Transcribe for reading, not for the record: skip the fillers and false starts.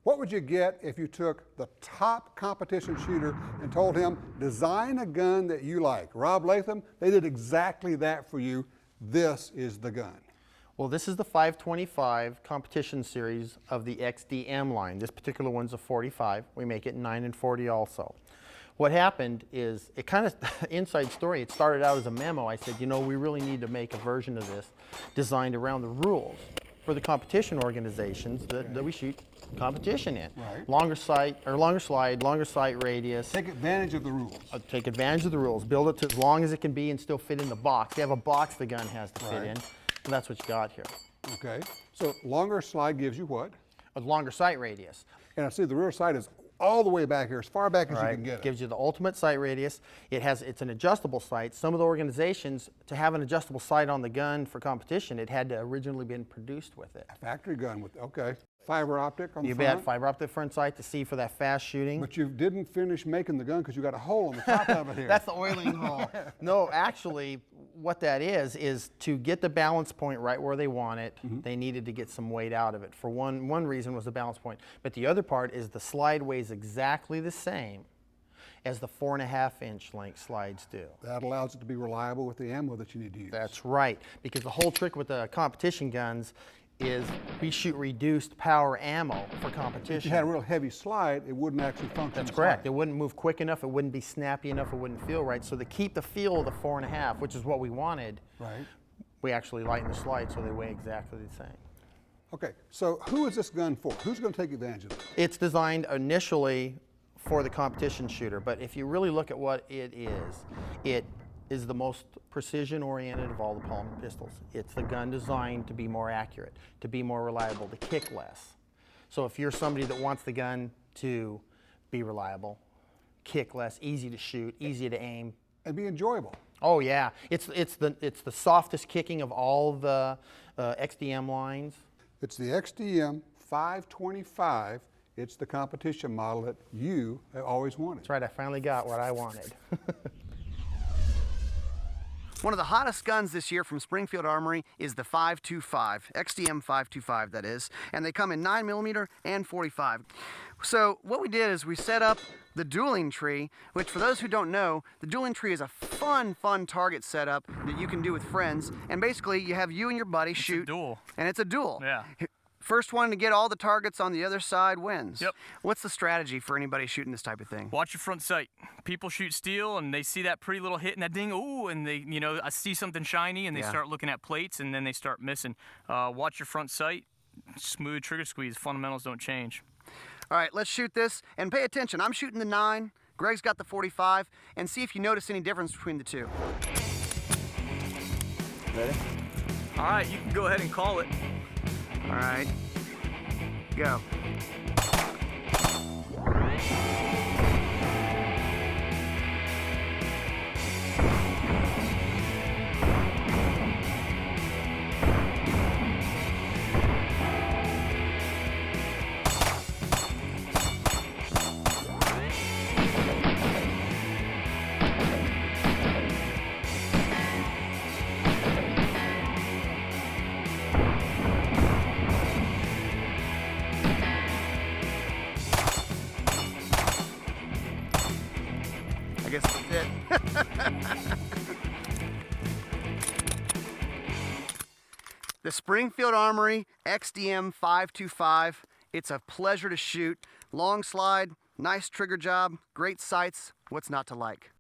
What would you get if you took the top competition shooter and told him, design a gun that you like? Rob Latham, they did exactly that for you. This is the gun. Well, this is the 525 competition series of the XDM line. This particular one's a 45. We make it in 9 and 40 also. What happened is, it kind of, inside story, it started out as a memo. I said, you know, we really need to make a version of this designed around the rules for the competition organizations that we shoot competition in. Right. Longer sight, or longer slide, longer sight radius. Take advantage of the rules. Take advantage of the rules. Build it to as long as it can be and still fit in the box. They have a box the gun has to fit in, and that's what you got here. Okay, so longer slide gives you what? A longer sight radius. And I see the rear sight is all the way back here, as far back as you can get it. Gives you the ultimate sight radius. It's an adjustable sight. Some of the organizations, to have an adjustable sight on the gun for competition, it had to originally been produced with it. A factory gun with, okay. Fiber optic on the front? You bet, fiber optic front sight to see for that fast shooting. But you didn't finish making the gun because you got a hole on the top of it here. That's the oiling hole. No, actually, what that is to get the balance point right where they want it, they needed to get some weight out of it. For one reason was the balance point. But the other part is the slide weighs exactly the same as the 4.5-inch length slides do. That allows it to be reliable with the ammo that you need to use. That's right, because the whole trick with the competition guns is we shoot reduced power ammo for competition. If you had a real heavy slide, it wouldn't actually function. That's correct. It wouldn't move quick enough, it wouldn't be snappy enough, it wouldn't feel right. So to keep the feel of the 4.5, which is what we wanted, we actually lighten the slide so they weigh exactly the same. Okay, so who is this gun for? Who's going to take advantage of it? It's designed initially for the competition shooter, but if you really look at what it is the most precision-oriented of all the polymer pistols. It's the gun designed to be more accurate, to be more reliable, to kick less. So if you're somebody that wants the gun to be reliable, kick less, easy to shoot, easy to aim. And be enjoyable. Oh yeah, it's the softest kicking of all the XDM lines. It's the XDM 525. It's the competition model that you have always wanted. That's right, I finally got what I wanted. One of the hottest guns this year from Springfield Armory is the 525, XDM 525 that is, and they come in 9mm and 45. So what we did is we set up the dueling tree, which for those who don't know, the dueling tree is a fun target setup that you can do with friends, and basically you have you and your buddy shoot. It's a duel. And it's a duel. Yeah. First one to get all the targets on the other side wins. Yep. What's the strategy for anybody shooting this type of thing? Watch your front sight. People shoot steel and they see that pretty little hit and that ding, ooh, and they, you know, I see something shiny and they start looking at plates and then they start missing. Watch your front sight, smooth trigger squeeze, fundamentals don't change. All right, let's shoot this and pay attention. I'm shooting the 9, Greg's got the 45, and see if you notice any difference between the two. Ready? All right, you can go ahead and call it. All right, go. I guess that's it. The Springfield Armory XDM 525. It's a pleasure to shoot. Long slide, nice trigger job, great sights. What's not to like?